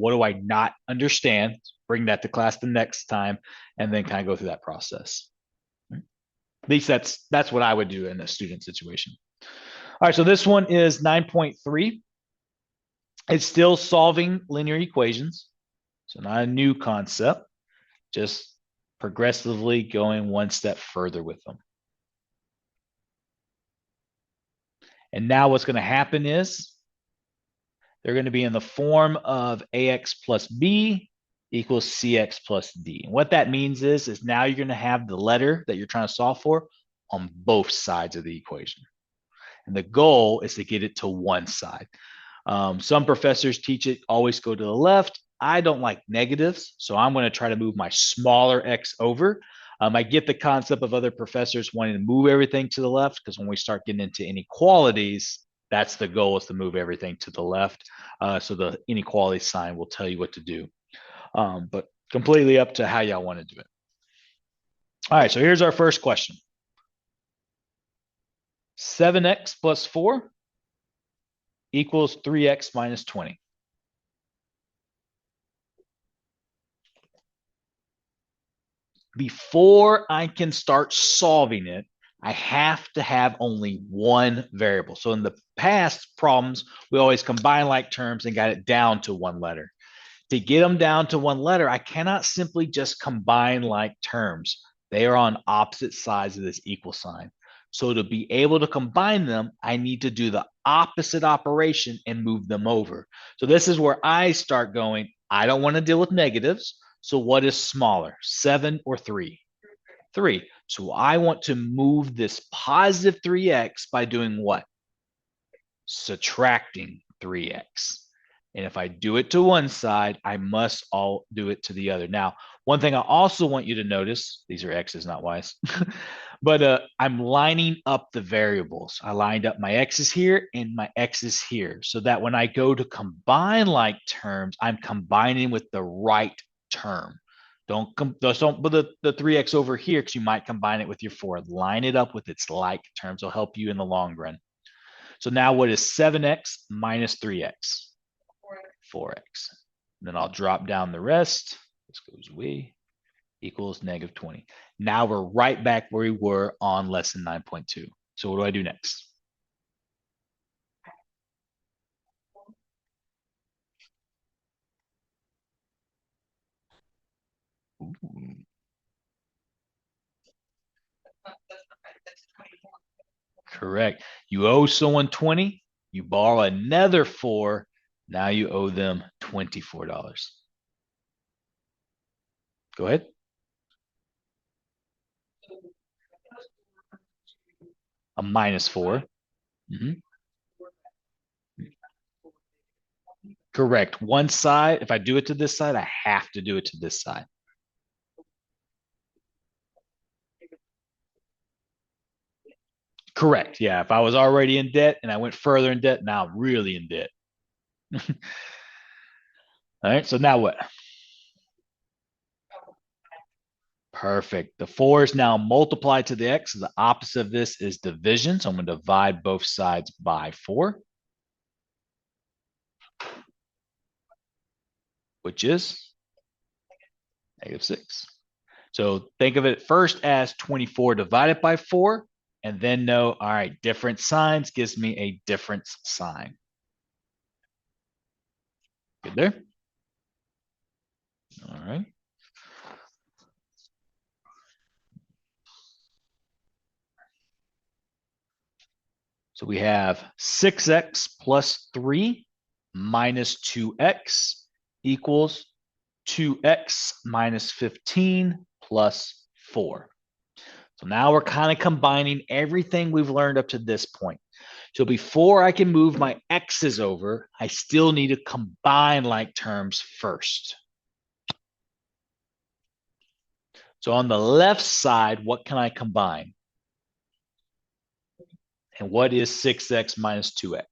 What do I not understand? Bring that to class the next time, and then kind of go through that process. At least that's what I would do in a student situation. All right, so this one is 9.3. It's still solving linear equations. So not a new concept, just progressively going one step further with them. And now what's going to happen is they're going to be in the form of ax plus b equals cx plus d. And what that means is now you're going to have the letter that you're trying to solve for on both sides of the equation. And the goal is to get it to one side. Some professors teach it always go to the left. I don't like negatives, so I'm going to try to move my smaller x over. I get the concept of other professors wanting to move everything to the left, because when we start getting into inequalities, that's the goal, is to move everything to the left. So the inequality sign will tell you what to do. But completely up to how y'all want to do it. All right, so here's our first question. 7x plus 4 equals 3x minus 20. Before I can start solving it, I have to have only one variable. So in the past problems, we always combine like terms and got it down to one letter. To get them down to one letter, I cannot simply just combine like terms. They are on opposite sides of this equal sign. So to be able to combine them, I need to do the opposite operation and move them over. So this is where I start going, I don't want to deal with negatives. So what is smaller, 7 or 3? 3. So I want to move this positive 3x by doing what? Subtracting 3x. And if I do it to one side, I must all do it to the other. Now, one thing I also want you to notice, these are x's, not y's, but I'm lining up the variables. I lined up my x's here and my x's here, so that when I go to combine like terms, I'm combining with the right term. Don't put the 3x over here, because you might combine it with your 4. Line it up with its like terms. It'll help you in the long run. So now what is 7x minus 3x? 4x. And then I'll drop down the rest. This goes away. Equals negative 20. Now we're right back where we were on lesson 9.2. So what do I do next? Ooh. Correct. You owe someone 20, you borrow another 4, now you owe them $24. Go ahead. A minus 4. Correct. One side, if I do it to this side, I have to do it to this side. Correct. Yeah. If I was already in debt and I went further in debt, now I'm really in debt. All right. So now what? Perfect. The 4 is now multiplied to the x. So the opposite of this is division. So I'm going to divide both sides by 4, which is negative 6. So think of it first as 24 divided by 4, and then know, all right, different signs gives me a difference sign. Good there? All right. So we have 6x plus 3 minus 2x equals 2x minus 15 plus 4. So now we're kind of combining everything we've learned up to this point. So before I can move my x's over, I still need to combine like terms first. So on the left side, what can I combine? And what is 6x minus 2x?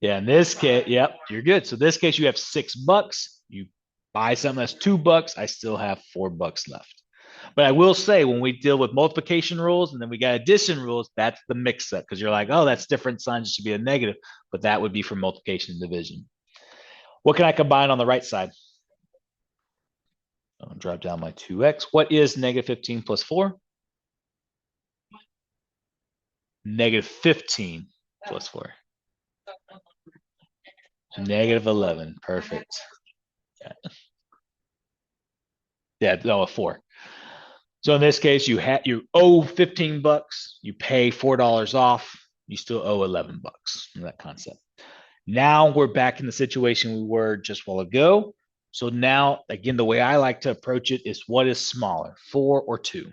Yeah, in this case, yep, you're good. So in this case, you have $6. You buy something that's $2. I still have $4 left. But I will say when we deal with multiplication rules and then we got addition rules, that's the mix up because you're like, oh, that's different signs. It should be a negative, but that would be for multiplication and division. What can I combine on the right side? I'll drop down my 2x. What is negative 15 plus 4? Negative 15 plus 4. Negative 11. Perfect. Yeah, no, a 4. So in this case, you owe $15, you pay $4 off, you still owe $11 in that concept. Now we're back in the situation we were just a while ago. So now, again, the way I like to approach it is what is smaller, 4 or 2?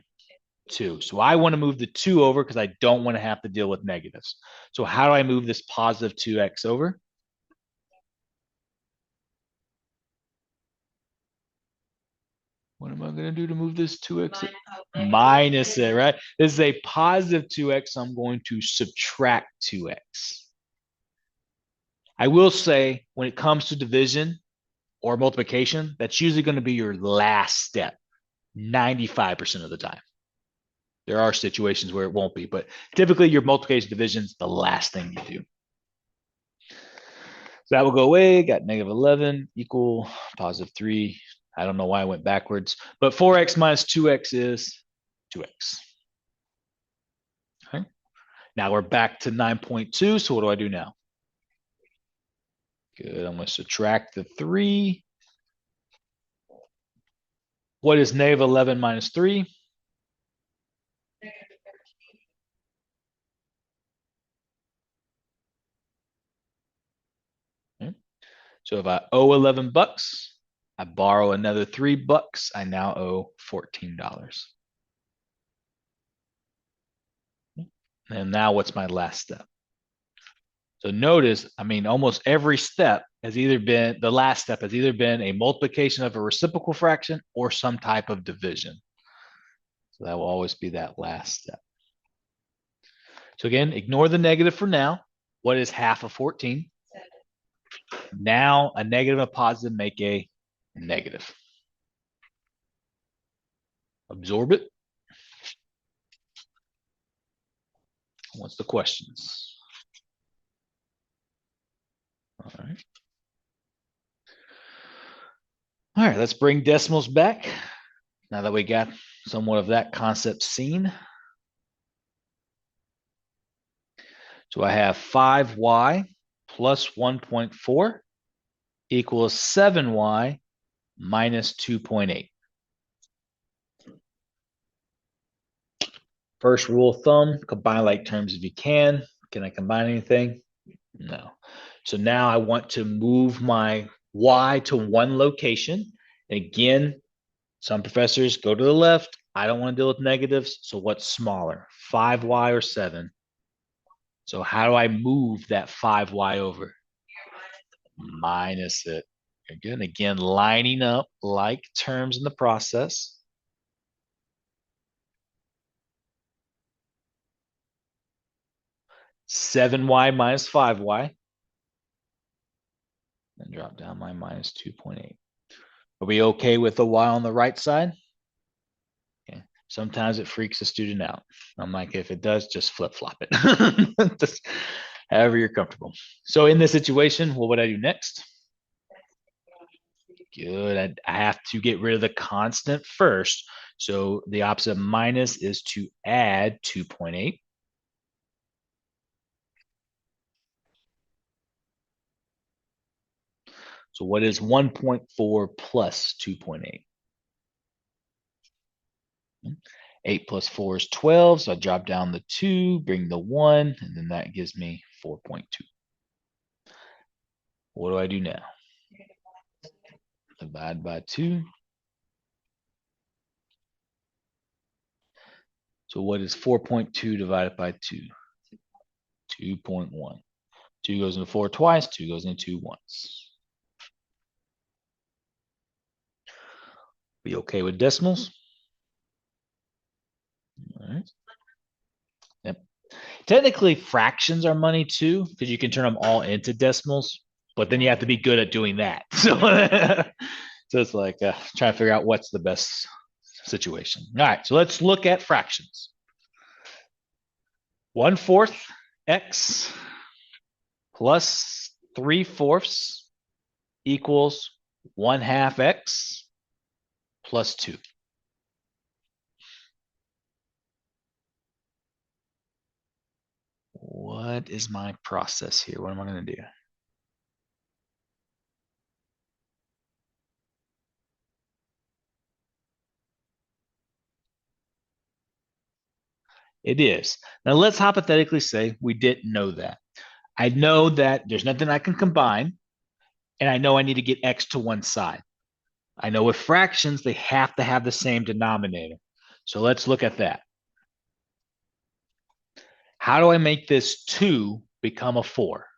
2. So I want to move the 2 over because I don't want to have to deal with negatives. So how do I move this positive 2x over? What am I going to do to move this 2x? Minus it, right? This is a positive 2x. So I'm going to subtract 2x. I will say when it comes to division or multiplication, that's usually going to be your last step 95% of the time. There are situations where it won't be, but typically your multiplication division is the last thing you do. So that will go away. Got negative 11 equal positive 3. I don't know why I went backwards, but 4x minus 2x is 2x. Okay. Now we're back to 9.2. So what do I do now? Good. I'm going to subtract the 3. What is negative 11 minus 3? Okay. So if I owe $11, I borrow another $3, I now owe $14. And now what's my last step? So notice, I mean, almost every step has either been, the last step has either been a multiplication of a reciprocal fraction or some type of division. So that will always be that last step. So again, ignore the negative for now. What is half of 14? Now a negative and a positive make a negative. Absorb it. What's the questions? All right. All right, let's bring decimals back now that we got somewhat of that concept seen. So I have 5y plus 1.4 equals 7y minus 2.8. First rule of thumb, combine like terms if you can. Can I combine anything? No. So now I want to move my y to one location. And again, some professors go to the left. I don't want to deal with negatives. So what's smaller, 5y or 7? So how do I move that 5y over? Minus it. Again, lining up like terms in the process. Seven y minus 5y. And drop down my minus 2.8. Are we okay with the y on the right side? Okay. Sometimes it freaks the student out. I'm like, if it does, just flip-flop it. Just however you're comfortable. So in this situation, what would I do next? Good. I have to get rid of the constant first. So the opposite of minus is to add 2.8. So what is 1.4 plus 2.8? 8 plus 4 is 12. So I drop down the 2, bring the 1, and then that gives me 4.2. What do I do now? Divide by 2. So what is 4.2 divided by 2? 2.1. 2 goes into 4 twice, 2 goes into 2 once. Be okay with decimals? All right. Yep. Technically, fractions are money too, because you can turn them all into decimals, but then you have to be good at doing that. So, so it's like trying to figure out what's the best situation. All right, so let's look at fractions. 1/4 x plus 3/4 equals 1/2 x plus 2. What is my process here? What am I going to do? It is. Now let's hypothetically say we didn't know that. I know that there's nothing I can combine, and I know I need to get x to one side. I know with fractions, they have to have the same denominator. So let's look at that. How do I make this 2 become a 4?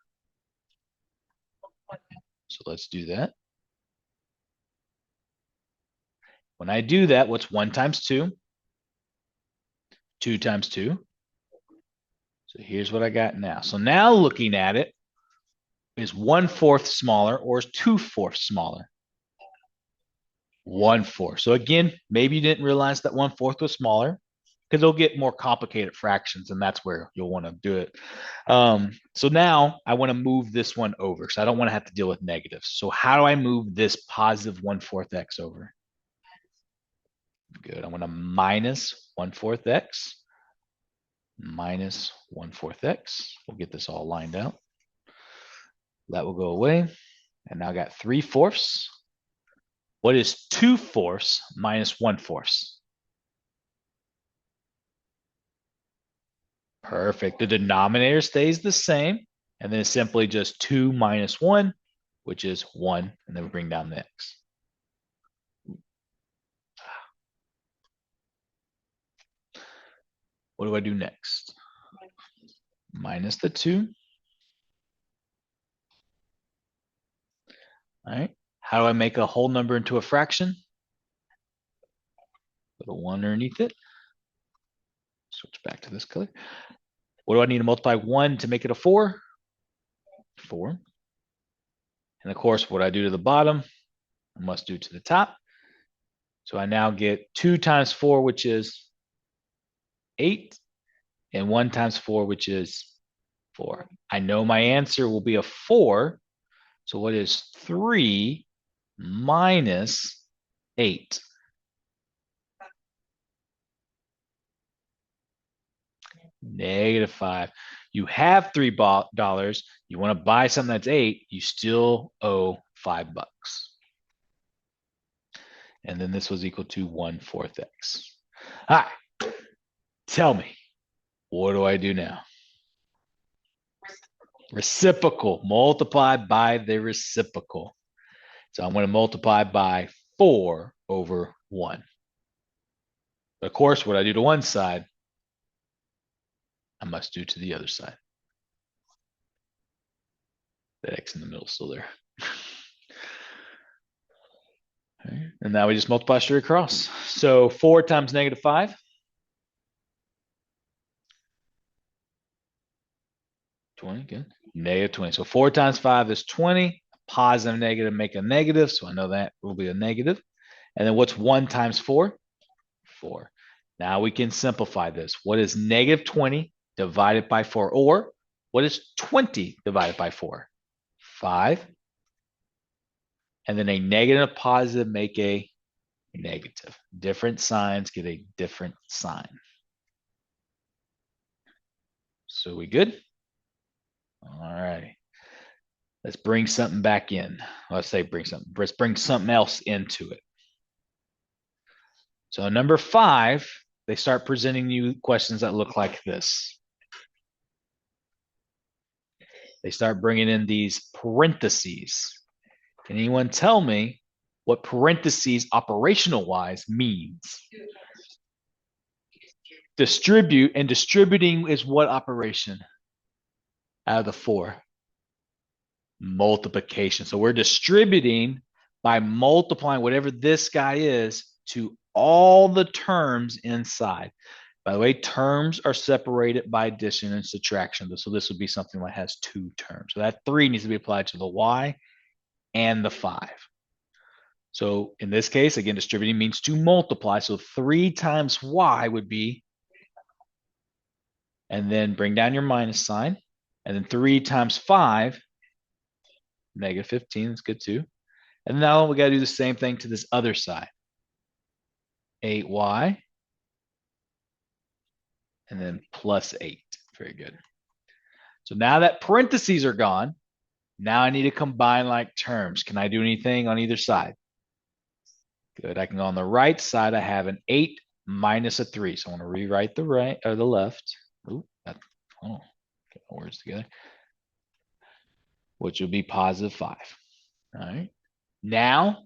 So let's do that. When I do that, what's 1 times 2? 2 times 2. So here's what I got now. So now looking at it, is 1/4 smaller or is 2/4 smaller? 1/4. So again, maybe you didn't realize that 1/4 was smaller because they'll get more complicated fractions, and that's where you'll want to do it. So now I want to move this one over, so I don't want to have to deal with negatives. So how do I move this positive 1/4 x over? Good. I want to minus 1/4 x minus 1/4 x. We'll get this all lined out. That will go away. And now I got 3/4. What is 2/4 minus 1/4? Perfect. The denominator stays the same. And then it's simply just 2 minus 1, which is 1. And then we bring down the x. What do I do next? Minus the 2. All right. How do I make a whole number into a fraction? Put a 1 underneath it. Switch back to this color. What do I need to multiply 1 to make it a 4? 4. And of course, what I do to the bottom, I must do to the top. So I now get 2 times 4, which is 8, and 1 times 4, which is 4. I know my answer will be a 4. So what is 3 minus 8? -5. You have $3. You want to buy something that's 8, you still owe $5. And then this was equal to 1/4 x. All right. Tell me, what do I do now? Reciprocal. Multiply by the reciprocal. So I'm going to multiply by 4 over 1. But of course, what I do to one side, I must do to the other side. That x in the middle is still there. Okay. And now we just multiply straight across. So 4 times -5. Good. -20. So 4 times 5 is 20. Positive, negative, make a negative. So I know that will be a negative. And then what's 1 times 4? 4. Now we can simplify this. What is -20 divided by 4? Or what is 20 divided by 4? 5. And then a negative and a positive make a negative. Different signs get a different sign. So we good? All right. Let's bring something back in. Let's say bring something. Let's bring something else into it. So number 5, they start presenting you questions that look like this. They start bringing in these parentheses. Can anyone tell me what parentheses operational wise means? Distribute, and distributing is what operation out of the 4? Multiplication. So we're distributing by multiplying whatever this guy is to all the terms inside. By the way, terms are separated by addition and subtraction. So this would be something that has 2 terms. So that 3 needs to be applied to the y and the 5. So in this case, again, distributing means to multiply. So 3 times y would be, and then bring down your minus sign. And then 3 times 5, negative 15, that's good too. And now we got to do the same thing to this other side. 8y, and then plus 8. Very good. So now that parentheses are gone, now I need to combine like terms. Can I do anything on either side? Good. I can go on the right side. I have an 8 minus a 3. So I want to rewrite the right or the left. Ooh, oh, get my words together. Which would be positive 5. All right. Now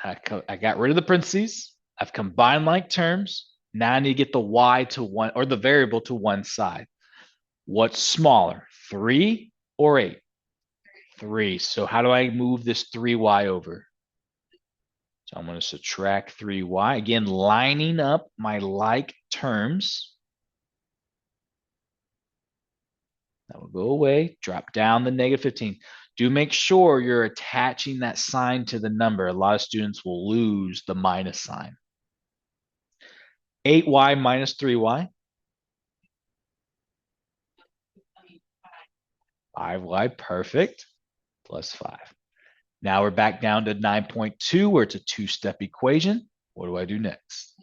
I got rid of the parentheses. I've combined like terms. Now I need to get the y to one, or the variable to one side. What's smaller, 3 or 8? 3. So how do I move this 3y over? So I'm going to subtract 3y. Again, lining up my like terms. That will go away. Drop down the negative 15. Do make sure you're attaching that sign to the number. A lot of students will lose the minus sign. 8y minus 3y. 5y, perfect. Plus 5. Now we're back down to 9.2, where it's a two-step equation. What do I do next?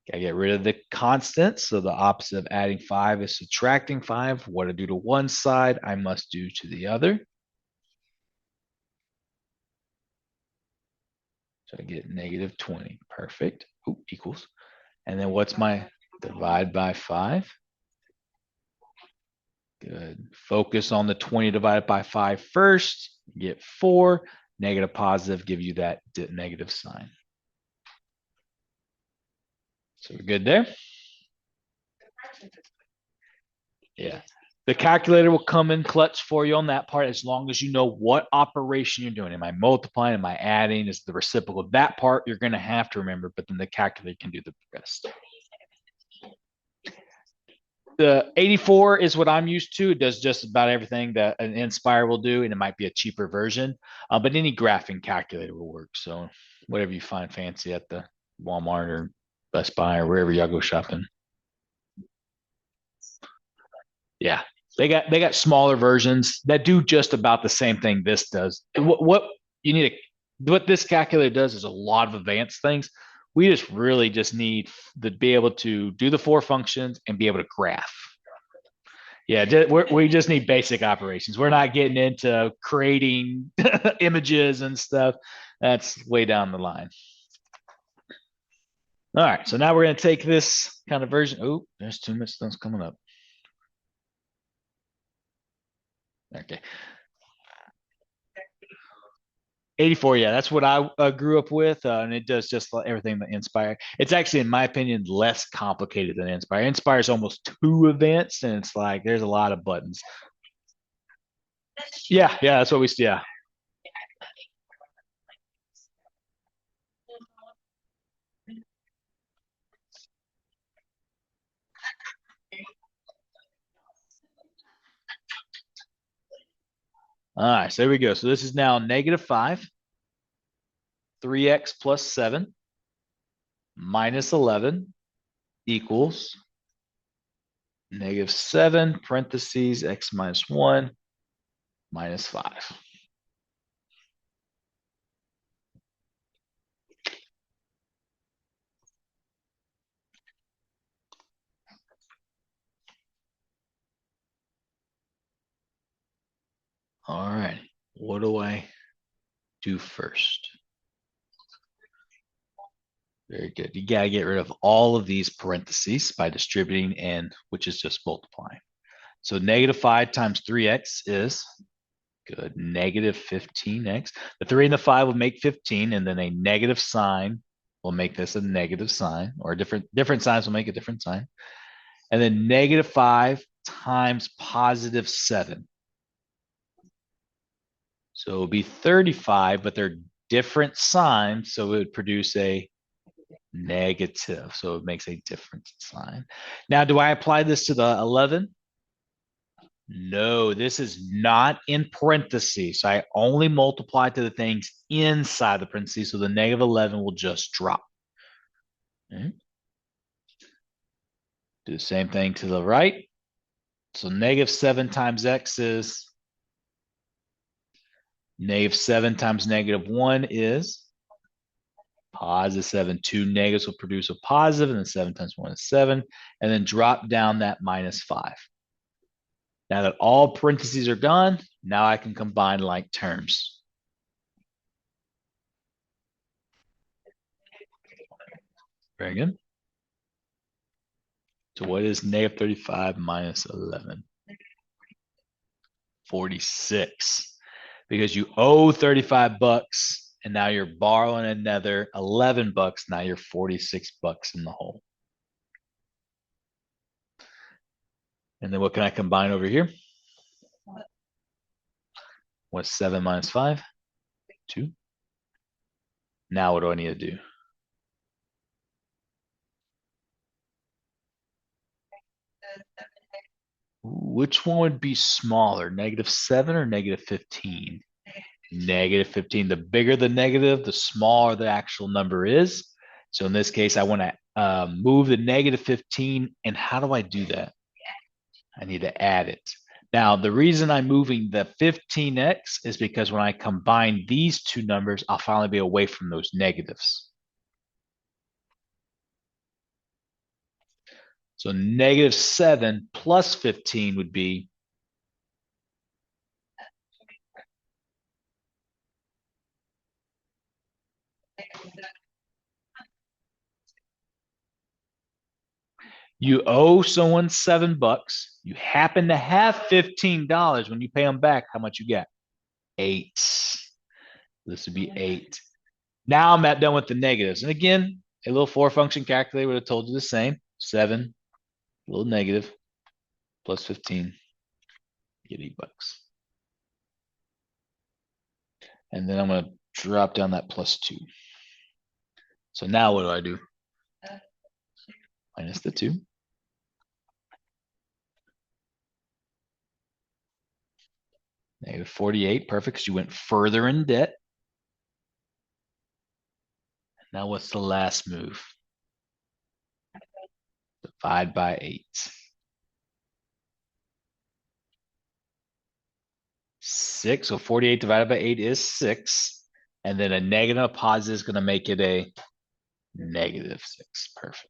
Gotta get rid of the constants. So the opposite of adding 5 is subtracting 5. What I do to one side, I must do to the other. So I get negative 20. Perfect. Ooh, equals. And then what's my divide by 5? Good. Focus on the 20 divided by 5 first. Get 4. Negative, positive, give you that negative sign. So we're good there? Yeah. The calculator will come in clutch for you on that part as long as you know what operation you're doing. Am I multiplying? Am I adding? Is the reciprocal? That part you're going to have to remember, but then the calculator can do the rest. The 84 is what I'm used to. It does just about everything that an Inspire will do, and it might be a cheaper version, but any graphing calculator will work. So whatever you find fancy at the Walmart or Best Buy or wherever y'all go shopping. Yeah, they got smaller versions that do just about the same thing this does. What you need to, what this calculator does is a lot of advanced things. We just really just need to be able to do the 4 functions and be able to graph. Yeah, we just need basic operations. We're not getting into creating images and stuff. That's way down the line. All right, so now we're going to take this kind of version. Oh, there's too much stuff coming up. Okay. 84, yeah, that's what I grew up with, and it does just like everything that Inspire. It's actually, in my opinion, less complicated than Inspire. Inspire is almost too advanced, and it's like there's a lot of buttons. Yeah, that's what we see. Yeah. All right, so there we go. So this is now negative 5, 3x plus 7 minus 11 equals negative 7 parentheses x minus 1 minus 5. All right, what do I do first? Very good. You got to get rid of all of these parentheses by distributing and which is just multiplying. So negative 5 times 3x is good. Negative 15x. The 3 and the 5 will make 15, and then a negative sign will make this a negative sign, or different signs will make a different sign. And then negative 5 times positive 7. So it will be 35, but they're different signs, so it would produce a negative. So it makes a different sign. Now, do I apply this to the 11? No, this is not in parentheses. So I only multiply to the things inside the parentheses. So the negative 11 will just drop. Okay. Do the same thing to the right. So negative 7 times x is negative 7 times negative 1 is positive 7. Two negatives will produce a positive, and then 7 times 1 is 7. And then drop down that minus 5. Now that all parentheses are gone, now I can combine like terms. Very good. So what is negative 35 minus 11? 46. Because you owe 35 bucks and now you're borrowing another 11 bucks. Now you're 46 bucks in the hole. And then what can I combine over here? What's 7 minus 5? 2. Now what do I need to do? Which one would be smaller, negative 7 or negative 15? Negative 15. The bigger the negative, the smaller the actual number is. So in this case, I want to move the negative 15. And how do I do that? I need to add it. Now, the reason I'm moving the 15x is because when I combine these two numbers, I'll finally be away from those negatives. So negative 7 plus 15 would be you owe someone 7 bucks. You happen to have $15. When you pay them back, how much you get? 8. This would be 8. Now I'm done with the negatives. And again, a little 4-function calculator would have told you the same. 7, a little negative, plus 15, get 8 bucks. And then I'm going to drop down that plus 2. So now what do I do? Minus the 2. Negative 48, perfect, because you went further in debt. Now what's the last move? Divide by 8. 6, so 48 divided by 8 is 6. And then a negative and a positive is going to make it a negative 6. Perfect.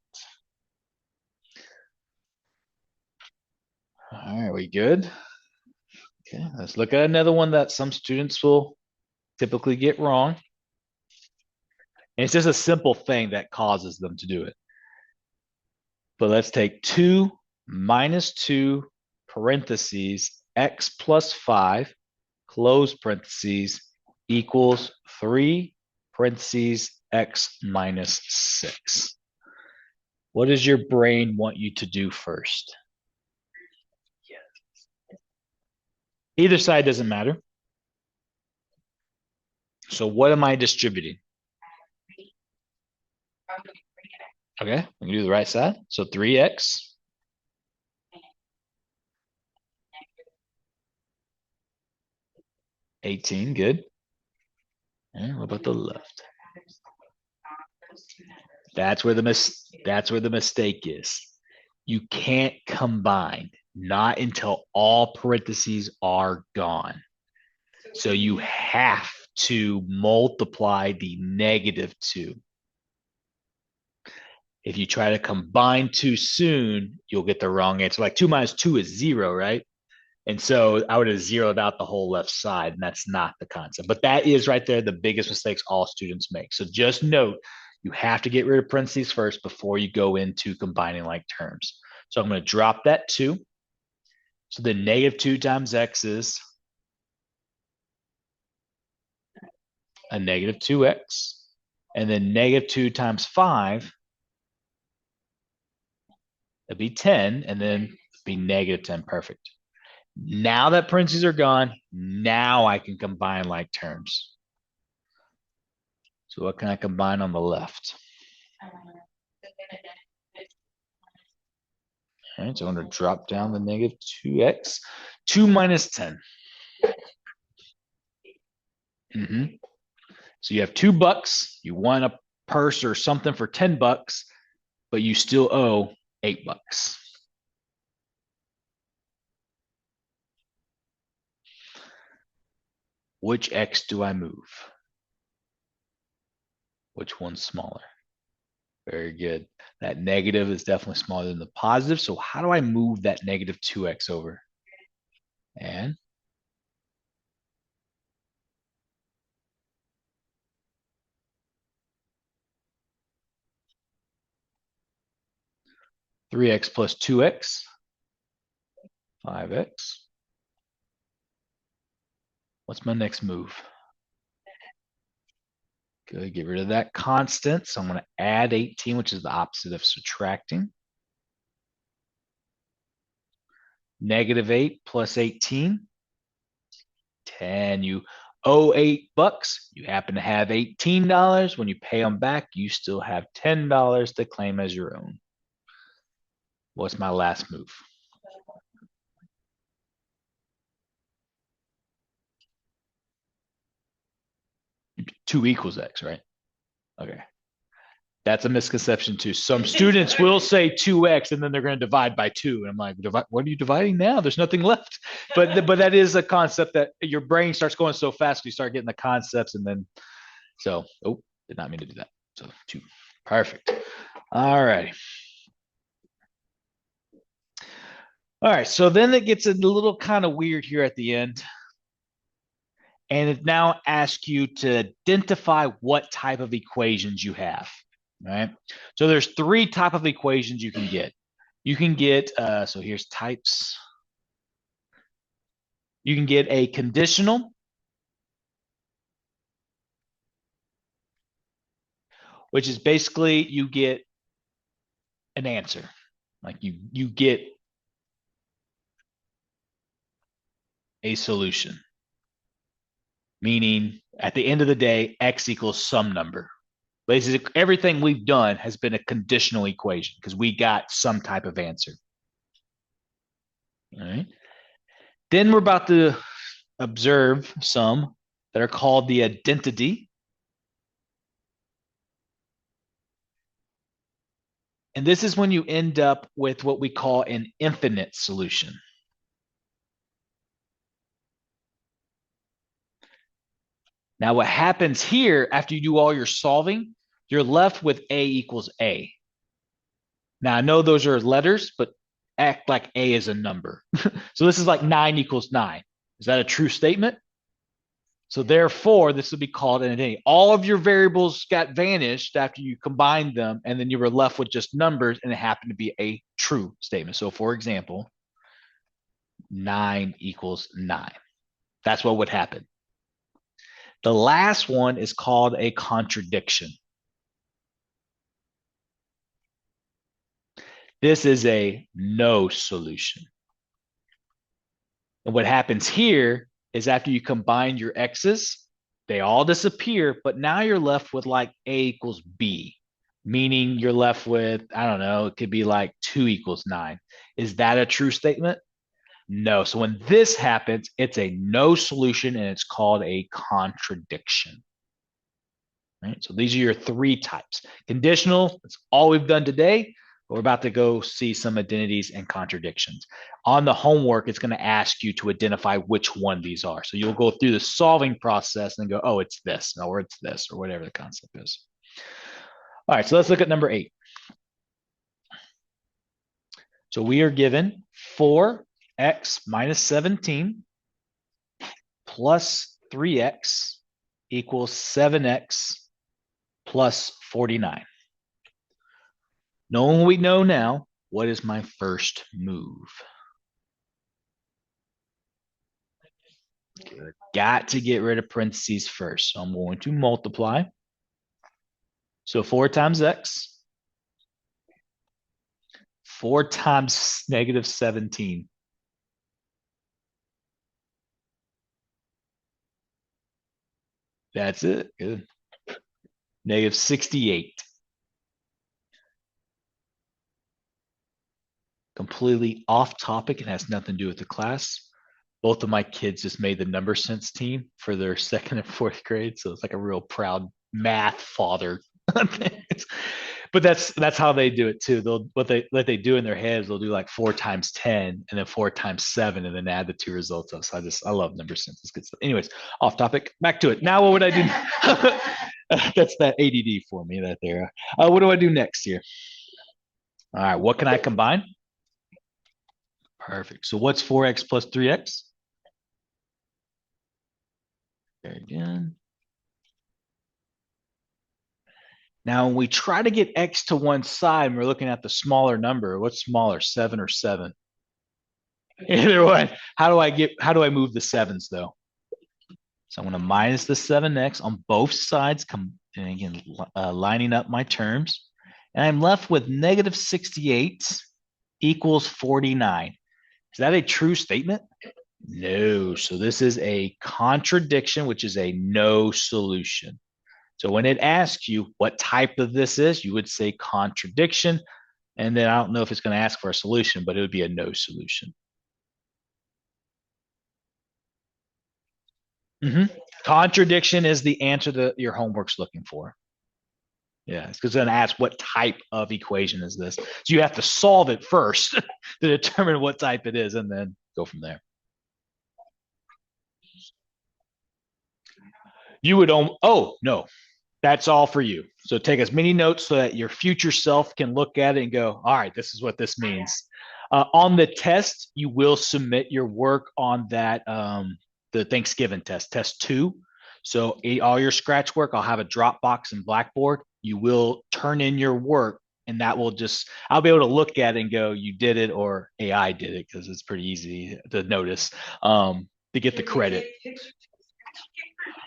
All right, we good? Okay, let's look at another one that some students will typically get wrong. And it's just a simple thing that causes them to do it. But let's take 2 minus 2 parentheses x plus 5 close parentheses equals 3 parentheses x minus 6. What does your brain want you to do first? Either side doesn't matter. So what am I distributing? Okay, we can do the right side. So 3x. $18, good. And what about the left? That's where the mistake is. You can't combine, not until all parentheses are gone. So you have to multiply the negative 2. If you try to combine too soon, you'll get the wrong answer. Like 2 minus 2 is 0, right? And so I would have zeroed out the whole left side, and that's not the concept. But that is right there the biggest mistakes all students make. So just note, you have to get rid of parentheses first before you go into combining like terms. So I'm going to drop that 2. So then negative 2 times x is a negative 2x. And then negative 2 times 5, it'd be 10, and then it'd be negative 10. Perfect. Now that parentheses are gone, now I can combine like terms. So what can I combine on the left? All right, so I'm going to drop down the negative 2x. 2 minus 10. So you have $2. You won a purse or something for $10, but you still owe $8. Which X do I move? Which one's smaller? Very good. That negative is definitely smaller than the positive. So how do I move that negative 2x over? And 3x plus 2x, 5x. What's my next move? Good, get rid of that constant. So I'm going to add 18, which is the opposite of subtracting. Negative 8 plus 18, 10. You owe $8. You happen to have $18. When you pay them back, you still have $10 to claim as your own. What's my last move? Two equals x, right? Okay. That's a misconception too. Some students will say 2x and then they're going to divide by 2. And I'm like, what are you dividing now? There's nothing left. But that is a concept that your brain starts going so fast, you start getting the concepts and then, so, oh, did not mean to do that. So 2. Perfect. All right. All right. So then it gets a little kind of weird here at the end. And it now asks you to identify what type of equations you have. Right. So there's 3 type of equations you can get. You can get, so here's types. You can get a conditional, which is basically you get an answer. Like you get a solution. Meaning at the end of the day, x equals some number. Basically, everything we've done has been a conditional equation because we got some type of answer. All right. Then we're about to observe some that are called the identity. And this is when you end up with what we call an infinite solution. Now, what happens here after you do all your solving, you're left with a equals a. Now, I know those are letters, but act like a is a number. So this is like 9 equals 9. Is that a true statement? So therefore, this would be called an identity. All of your variables got vanished after you combined them, and then you were left with just numbers, and it happened to be a true statement. So for example, 9 equals 9. That's what would happen. The last one is called a contradiction. This is a no solution. And what happens here is after you combine your x's, they all disappear, but now you're left with like a equals b, meaning you're left with, I don't know, it could be like 2 equals 9. Is that a true statement? No. So when this happens, it's a no solution and it's called a contradiction. Right? So these are your 3 types. Conditional, that's all we've done today. We're about to go see some identities and contradictions. On the homework, it's going to ask you to identify which one these are. So you'll go through the solving process and go, oh, it's this, or it's this, or whatever the concept is. All right, so let's look at number 8. So we are given 4x minus 17 plus 3x equals 7x plus 49. Knowing what we know now, what is my first move? Good. Got to get rid of parentheses first. So I'm going to multiply. So 4 times x. 4 times negative 17. That's it. Good. Negative 68. Completely off topic. It has nothing to do with the class. both of my kids just made the number sense team for their second and fourth grade. So it's like a real proud math father. But that's how they do it too. They'll what they do in their heads, they'll do like 4 times 10 and then 4 times 7 and then add the two results up. So I love number sense. It's good stuff. Anyways, off topic. Back to it. Now what would I do? That's that ADD for me that there. What do I do next here? All right, what can I combine? Perfect. So what's 4x plus 3x? There again. Now, when we try to get x to one side, and we're looking at the smaller number. What's smaller, 7 or 7? Either one. How do I move the sevens though? So I'm going to minus the 7x on both sides, and again, lining up my terms. And I'm left with negative 68 equals 49. Is that a true statement? No. So this is a contradiction, which is a no solution. So when it asks you what type of this is, you would say contradiction. And then I don't know if it's going to ask for a solution, but it would be a no solution. Contradiction is the answer that your homework's looking for. Yeah, it's going to ask what type of equation is this. So you have to solve it first to determine what type it is and then go from there. You would, oh, no, that's all for you. So take as many notes so that your future self can look at it and go, all right, this is what this means. On the test, you will submit your work on that, the Thanksgiving test, test 2. So all your scratch work, I'll have a Dropbox and Blackboard. You will turn in your work and that will just, I'll be able to look at it and go, you did it, or AI did it, because it's pretty easy to notice, to get the credit.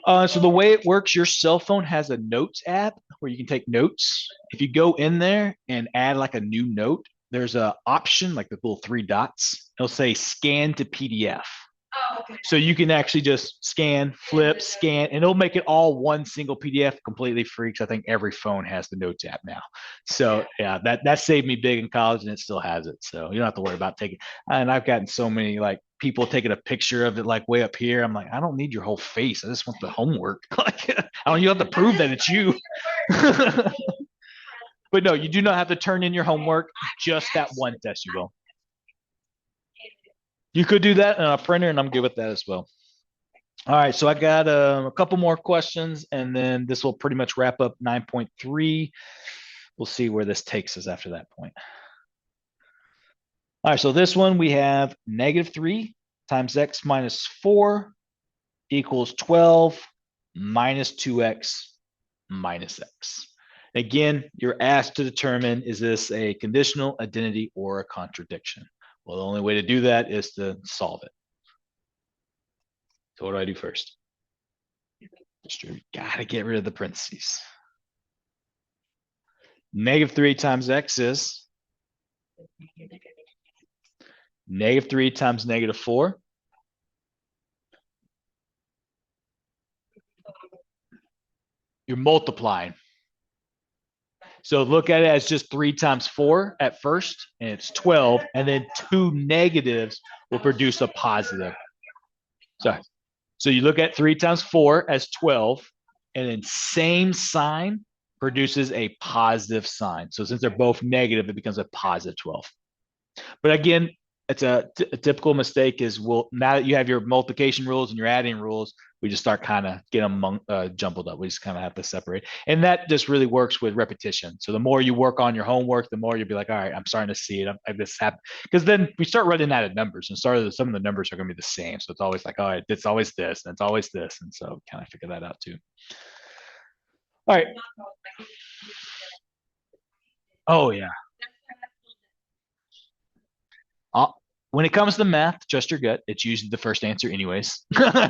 So the way it works, your cell phone has a notes app where you can take notes. If you go in there and add like a new note, there's a option like the little 3 dots. It'll say scan to PDF. Oh, okay. So you can actually just scan, flip, scan, and it'll make it all one single PDF completely free, because I think every phone has the Notes app now. So yeah, that saved me big in college, and it still has it. So you don't have to worry about taking. And I've gotten so many like people taking a picture of it like way up here. I'm like, I don't need your whole face. I just want the homework. Like, I don't. You have to prove that it's you. But no, you do not have to turn in your homework. Just that one test you will. You could do that in a printer, and I'm good with that as well. All right, so I got a couple more questions, and then this will pretty much wrap up 9.3. We'll see where this takes us after that point. All right, so this one we have negative 3 times x minus 4 equals 12 minus 2x minus x. Again, you're asked to determine, is this a conditional, identity, or a contradiction? Well, the only way to do that is to solve it. So what do I do first? Gotta get rid of the parentheses. Negative 3 times x is negative 3 times negative 4. You're multiplying. So look at it as just 3 times 4 at first, and it's 12, and then 2 negatives will produce a positive. So you look at 3 times 4 as 12, and then same sign produces a positive sign. So since they're both negative, it becomes a positive 12. But again, it's a typical mistake is, well, now that you have your multiplication rules and your adding rules, we just start kind of get them jumbled up. We just kind of have to separate. And that just really works with repetition. So the more you work on your homework, the more you'll be like, all right, I'm starting to see it. This happened. Because then we start running out of numbers, and some of the numbers are going to be the same. So it's always like, all right, it's always this, and it's always this. And so kind of figure that out too. All right. Oh, yeah. When it comes to math, trust your gut. It's usually the first answer anyways.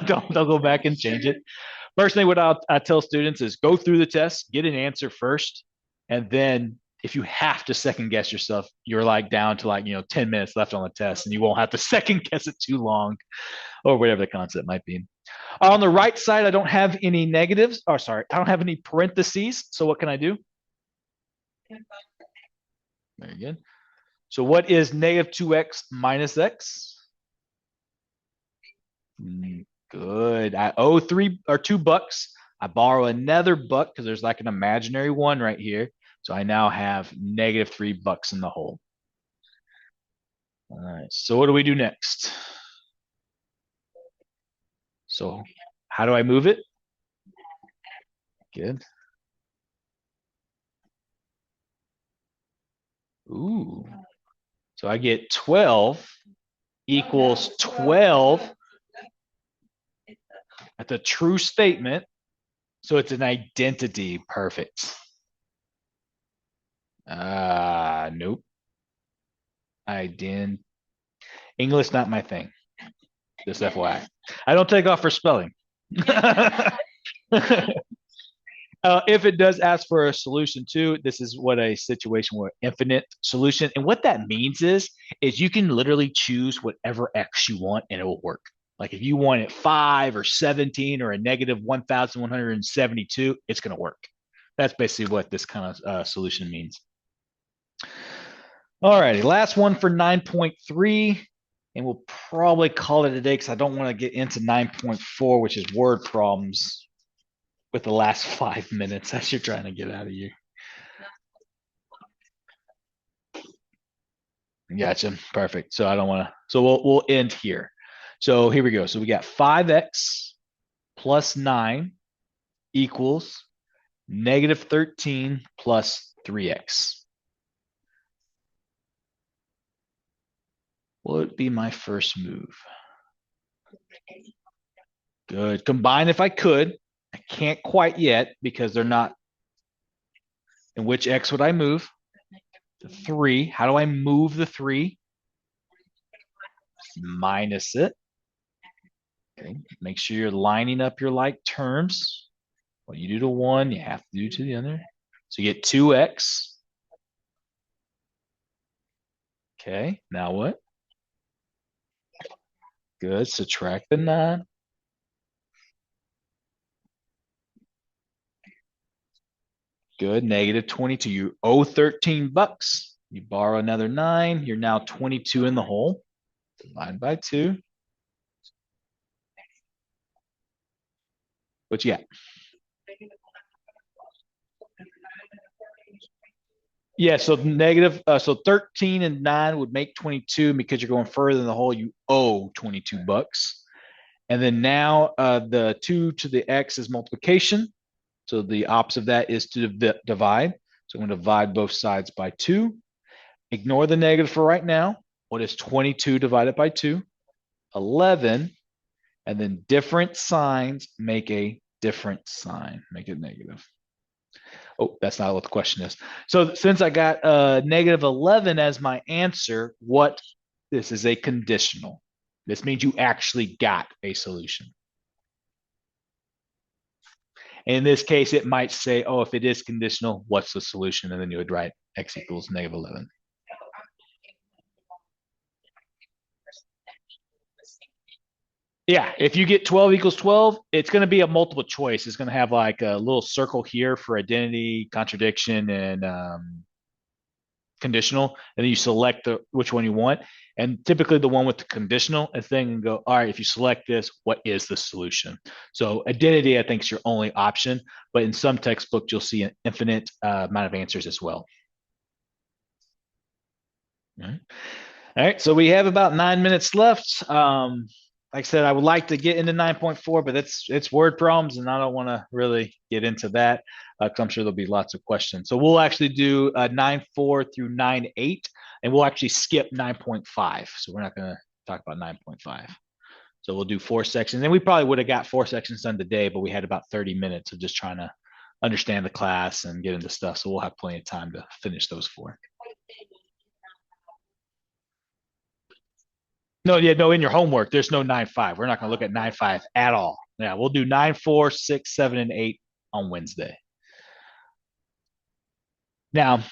don't go back and change it. Personally, what I tell students is go through the test, get an answer first, and then if you have to second guess yourself, you're like down to like 10 minutes left on the test, and you won't have to second guess it too long, or whatever the concept might be. On the right side, I don't have any negatives. Oh, sorry, I don't have any parentheses. So what can I do? Very good. So what is negative 2x minus x? Good. I owe $2. I borrow another buck because there's like an imaginary one right here. So I now have negative $3 in the hole. All right. So what do we do next? So how do I move it? Good. Ooh. So I get 12 equals 12. That's a true statement. So it's an identity. Perfect. Nope. English not my thing. Just FYI. I don't take off for spelling. If it does ask for a solution too, this is what a situation where infinite solution. And what that means is you can literally choose whatever X you want and it will work. Like if you want it 5 or 17 or a negative 1,172, it's going to work. That's basically what this kind of solution means. All righty, last one for 9.3. And we'll probably call it a day because I don't want to get into 9.4, which is word problems with the last 5 minutes as you're trying to get out of here. Gotcha. Perfect. So I don't want to. So we'll end here. So here we go. So we got 5x plus 9 equals negative 13 plus 3x. What would be my first move? Good. Combine if I could. I can't quite yet because they're not. And which x would I move? The 3. How do I move the 3? Minus it. Okay. Make sure you're lining up your like terms. What you do to one, you have to do to the other. So you get 2x. Okay. Now what? Good. Subtract the 9. Good. Negative 22. You owe $13. You borrow another 9. You're now 22 in the hole. Divide by 2. What you got? Yeah, so so 13 and 9 would make 22. Because you're going further in the hole, you owe $22. And then now the 2 to the x is multiplication. So the opposite of that is to divide. So I'm going to divide both sides by 2. Ignore the negative for right now. What is 22 divided by 2? 11. And then different signs make a different sign. Make it negative. Oh, that's not what the question is. So since I got negative 11 as my answer, this is a conditional. This means you actually got a solution. In this case, it might say, oh, if it is conditional, what's the solution? And then you would write x equals negative 11. Yeah, if you get 12 equals 12, it's going to be a multiple choice. It's going to have like a little circle here for identity, contradiction, and conditional. And then you select which one you want. And typically the one with the conditional, and then go, all right, if you select this, what is the solution? So identity, I think, is your only option. But in some textbooks, you'll see an infinite amount of answers as well. All right. All right, so we have about 9 minutes left. Like I said, I would like to get into 9.4, but it's word problems, and I don't want to really get into that because I'm sure there'll be lots of questions. So we'll actually do 9.4 through 9.8, and we'll actually skip 9.5. So we're not going to talk about 9.5. So we'll do 4 sections, and we probably would have got 4 sections done today, but we had about 30 minutes of just trying to understand the class and get into stuff. So we'll have plenty of time to finish those 4. No, yeah, no, in your homework, there's no 9.5. We're not going to look at 9.5 at all. Yeah, we'll do 9.4, 6, 7, and 8 on Wednesday. Now,